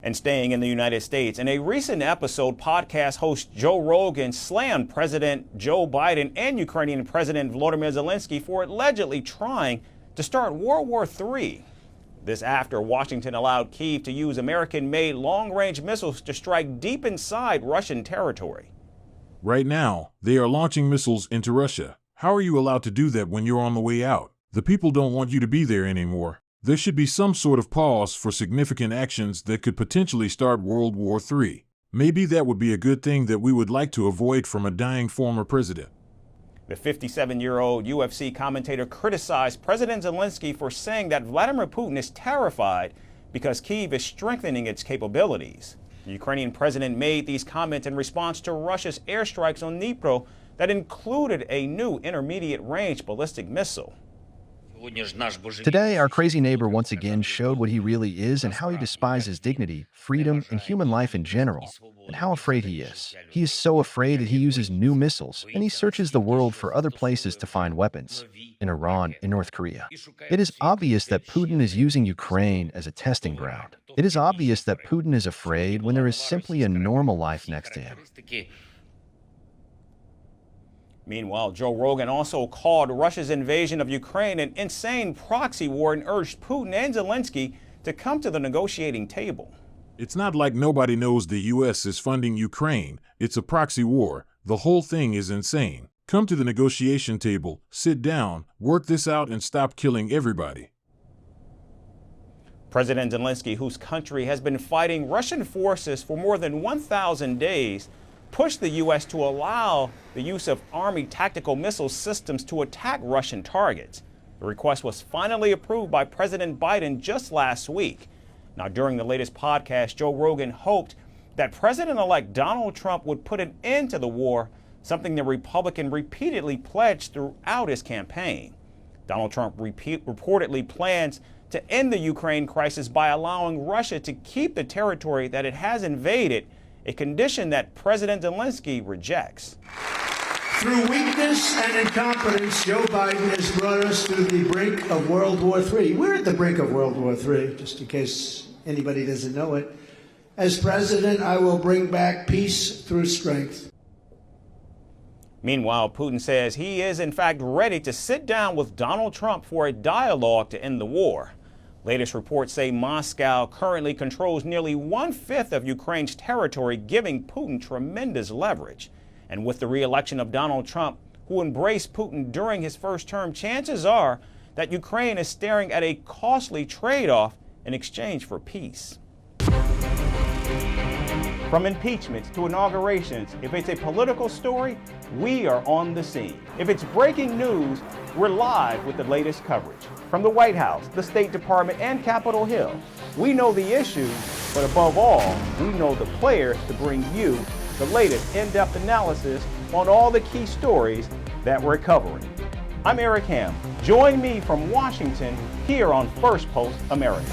And staying in the United States, in a recent episode, podcast host Joe Rogan slammed President Joe Biden and Ukrainian President Volodymyr Zelensky for allegedly trying to start World War III. This after Washington allowed Kyiv to use American-made long-range missiles to strike deep inside Russian territory. Right now, they are launching missiles into Russia. How are you allowed to do that when you're on the way out? The people don't want you to be there anymore. There should be some sort of pause for significant actions that could potentially start World War III. Maybe that would be a good thing that we would like to avoid from a dying former president. The 57-year-old UFC commentator criticized President Zelensky for saying that Vladimir Putin is terrified because Kyiv is strengthening its capabilities. The Ukrainian president made these comments in response to Russia's airstrikes on Dnipro that included a new intermediate-range ballistic missile. Today, our crazy neighbor once again showed what he really is and how he despises dignity, freedom, and human life in general, and how afraid he is. He is so afraid that he uses new missiles, and he searches the world for other places to find weapons, in Iran and North Korea. It is obvious that Putin is using Ukraine as a testing ground. It is obvious that Putin is afraid when there is simply a normal life next to him. Meanwhile, Joe Rogan also called Russia's invasion of Ukraine an insane proxy war and urged Putin and Zelensky to come to the negotiating table. It's not like nobody knows the U.S. is funding Ukraine. It's a proxy war. The whole thing is insane. Come to the negotiation table, sit down, work this out, and stop killing everybody. President Zelensky, whose country has been fighting Russian forces for more than 1,000 days, pushed the U.S. to allow the use of Army tactical missile systems to attack Russian targets. The request was finally approved by President Biden just last week. Now, during the latest podcast, Joe Rogan hoped that President-elect Donald Trump would put an end to the war, something the Republican repeatedly pledged throughout his campaign. Donald Trump reportedly plans to end the Ukraine crisis by allowing Russia to keep the territory that it has invaded, a condition that President Zelensky rejects. Through weakness and incompetence, Joe Biden has brought us to the brink of World War III. We're at the brink of World War III, just in case anybody doesn't know it. As president, I will bring back peace through strength. Meanwhile, Putin says he is in fact ready to sit down with Donald Trump for a dialogue to end the war. Latest reports say Moscow currently controls nearly 1/5 of Ukraine's territory, giving Putin tremendous leverage. And with the re-election of Donald Trump, who embraced Putin during his first term, chances are that Ukraine is staring at a costly trade-off in exchange for peace. From impeachments to inaugurations, if it's a political story, we are on the scene. If it's breaking news, we're live with the latest coverage. From the White House, the State Department, and Capitol Hill, we know the issues, but above all, we know the players to bring you the latest in-depth analysis on all the key stories that we're covering. I'm Eric Ham. Join me from Washington here on Firstpost America.